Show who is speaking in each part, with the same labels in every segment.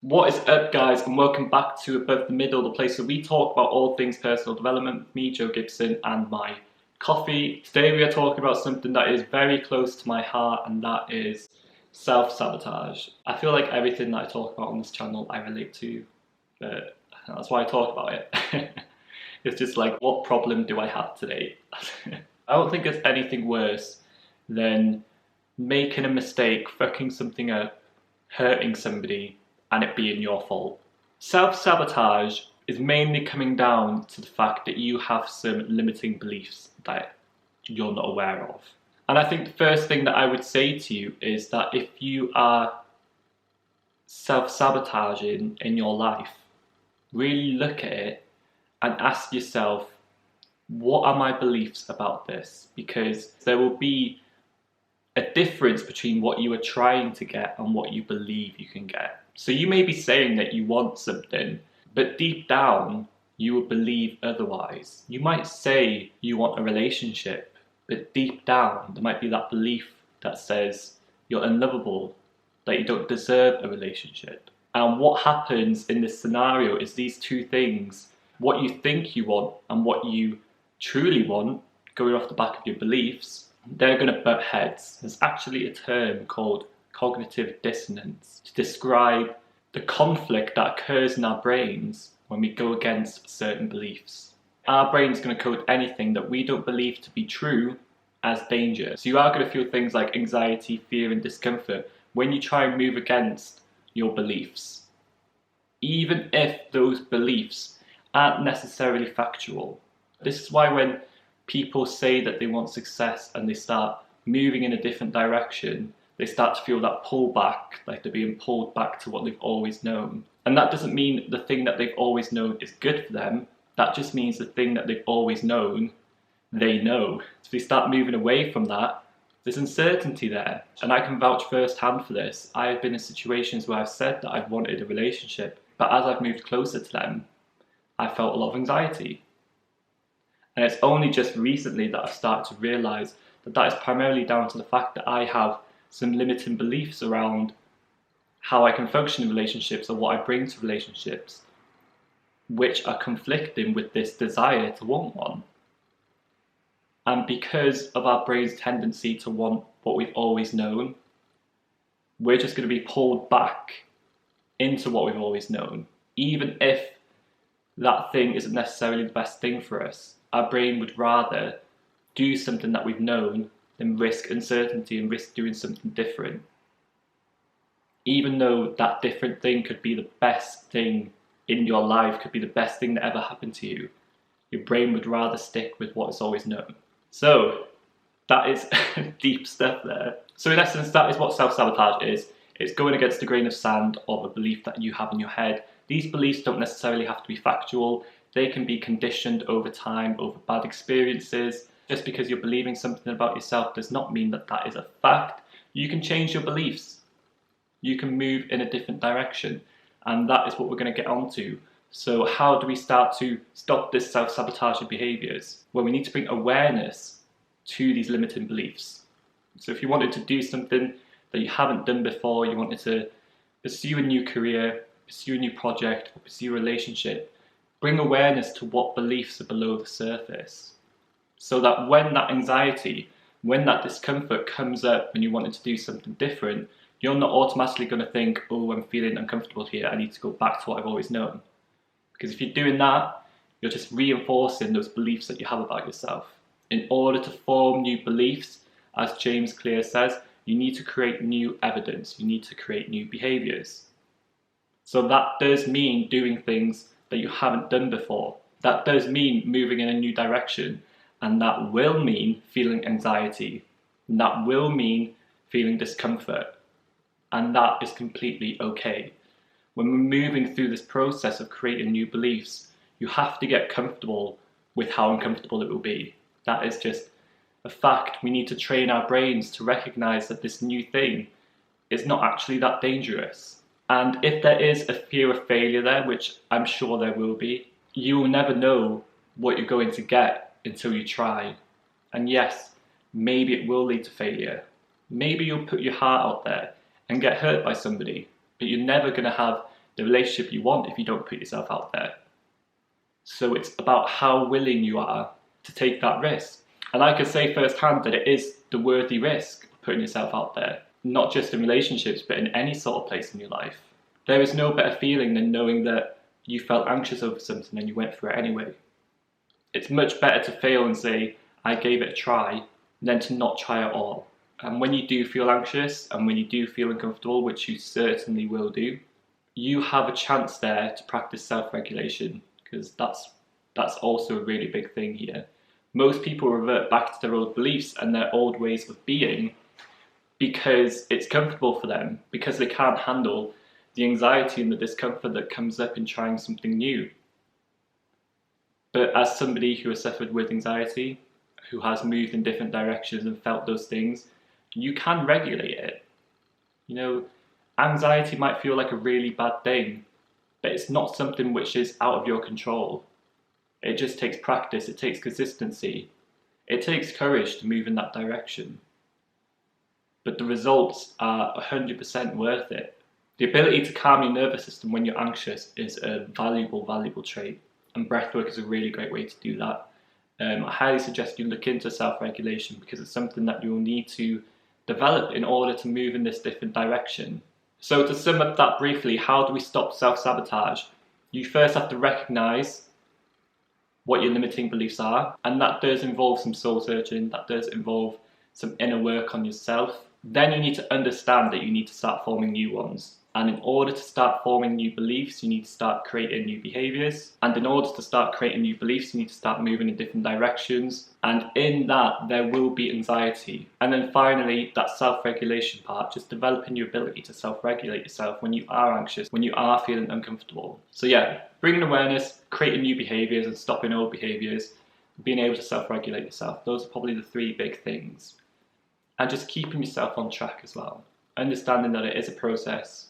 Speaker 1: What is up, guys, and welcome back to Above the Middle, the place where we talk about all things personal development with me, Joe Gibson, and my coffee. Today we are talking about something that is very close to my heart, and that is self-sabotage. I feel like everything that I talk about on this channel I relate to, but that's why I talk about it. It's just like, what problem do I have today? I don't think there's anything worse than making a mistake, fucking something up, hurting somebody, and it being your fault. Self-sabotage is mainly coming down to the fact that you have some limiting beliefs that you're not aware of. And I think the first thing that I would say to you is that if you are self-sabotaging in your life, really look at it and ask yourself, what are my beliefs about this? Because there will be a difference between what you are trying to get and what you believe you can get. So you may be saying that you want something, but deep down you will believe otherwise. You might say you want a relationship, but deep down there might be that belief that says you're unlovable, that you don't deserve a relationship. And what happens in this scenario is these two things, what you think you want and what you truly want, going off the back of your beliefs, they're going to butt heads. There's actually a term called cognitive dissonance to describe the conflict that occurs in our brains when we go against certain beliefs. Our brain's going to code anything that we don't believe to be true as danger. So you are going to feel things like anxiety, fear, and discomfort when you try and move against your beliefs, even if those beliefs aren't necessarily factual. This is why when people say that they want success and they start moving in a different direction, they start to feel that pull back, like they're being pulled back to what they've always known. And that doesn't mean the thing that they've always known is good for them. That just means the thing that they've always known, they know. So if they start moving away from that, there's uncertainty there. And I can vouch firsthand for this. I have been in situations where I've said that I've wanted a relationship, but as I've moved closer to them, I felt a lot of anxiety. And it's only just recently that I've started to realise that that is primarily down to the fact that I have some limiting beliefs around how I can function in relationships or what I bring to relationships, which are conflicting with this desire to want one. And because of our brain's tendency to want what we've always known, we're just going to be pulled back into what we've always known, even if that thing isn't necessarily the best thing for us. Our brain would rather do something that we've known than risk uncertainty and risk doing something different. Even though that different thing could be the best thing in your life, could be the best thing that ever happened to you, your brain would rather stick with what it's always known. So that is deep stuff there. So in essence, that is what self-sabotage is. It's going against the grain of sand of a belief that you have in your head. These beliefs don't necessarily have to be factual. They can be conditioned over time, over bad experiences. Just because you're believing something about yourself does not mean that that is a fact. You can change your beliefs. You can move in a different direction. And that is what we're going to get onto. So how do we start to stop this self-sabotaging behaviours? Well, we need to bring awareness to these limiting beliefs. So if you wanted to do something that you haven't done before, you wanted to pursue a new career, pursue a new project, or pursue a relationship, bring awareness to what beliefs are below the surface. So that when that anxiety, when that discomfort comes up when you wanted to do something different, you're not automatically going to think, oh, I'm feeling uncomfortable here, I need to go back to what I've always known. Because if you're doing that, you're just reinforcing those beliefs that you have about yourself. In order to form new beliefs, as James Clear says, you need to create new evidence, you need to create new behaviours. So that does mean doing things that you haven't done before. That does mean moving in a new direction, and that will mean feeling anxiety, and that will mean feeling discomfort, and that is completely okay. When we're moving through this process of creating new beliefs, you have to get comfortable with how uncomfortable it will be. That is just a fact. We need to train our brains to recognise that this new thing is not actually that dangerous. And if there is a fear of failure there, which I'm sure there will be, you will never know what you're going to get until you try. And yes, maybe it will lead to failure. Maybe you'll put your heart out there and get hurt by somebody, but you're never going to have the relationship you want if you don't put yourself out there. So it's about how willing you are to take that risk. And I can say firsthand that it is the worthy risk of putting yourself out there, not just in relationships, but in any sort of place in your life. There is no better feeling than knowing that you felt anxious over something and you went through it anyway. It's much better to fail and say, I gave it a try, than to not try at all. And when you do feel anxious and when you do feel uncomfortable, which you certainly will do, you have a chance there to practice self-regulation, because that's also a really big thing here. Most people revert back to their old beliefs and their old ways of being because it's comfortable for them, because they can't handle the anxiety and the discomfort that comes up in trying something new. But as somebody who has suffered with anxiety, who has moved in different directions and felt those things, you can regulate it. You know, anxiety might feel like a really bad thing, but it's not something which is out of your control. It just takes practice, it takes consistency, it takes courage to move in that direction. But the results are 100% worth it. The ability to calm your nervous system when you're anxious is a valuable trait, and breathwork is a really great way to do that. I highly suggest you look into self-regulation because it's something that you'll need to develop in order to move in this different direction. So to sum up that briefly, how do we stop self-sabotage? You first have to recognise what your limiting beliefs are, and that does involve some soul searching, that does involve some inner work on yourself. Then you need to understand that you need to start forming new ones. And in order to start forming new beliefs, you need to start creating new behaviours. And in order to start creating new beliefs, you need to start moving in different directions. And in that, there will be anxiety. And then finally, that self-regulation part, just developing your ability to self-regulate yourself when you are anxious, when you are feeling uncomfortable. So yeah, bringing awareness, creating new behaviours and stopping old behaviours, being able to self-regulate yourself. Those are probably the three big things. And just keeping yourself on track as well. Understanding that it is a process,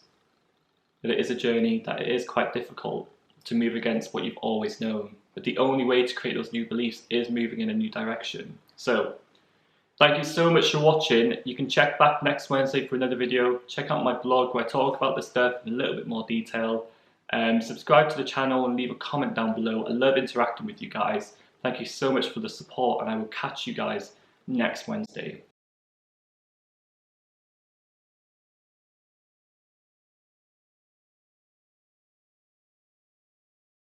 Speaker 1: that it is a journey, that it is quite difficult to move against what you've always known. But the only way to create those new beliefs is moving in a new direction. So, thank you so much for watching. You can check back next Wednesday for another video. Check out my blog where I talk about this stuff in a little bit more detail. Subscribe to the channel and leave a comment down below. I love interacting with you guys. Thank you so much for the support, and I will catch you guys next Wednesday.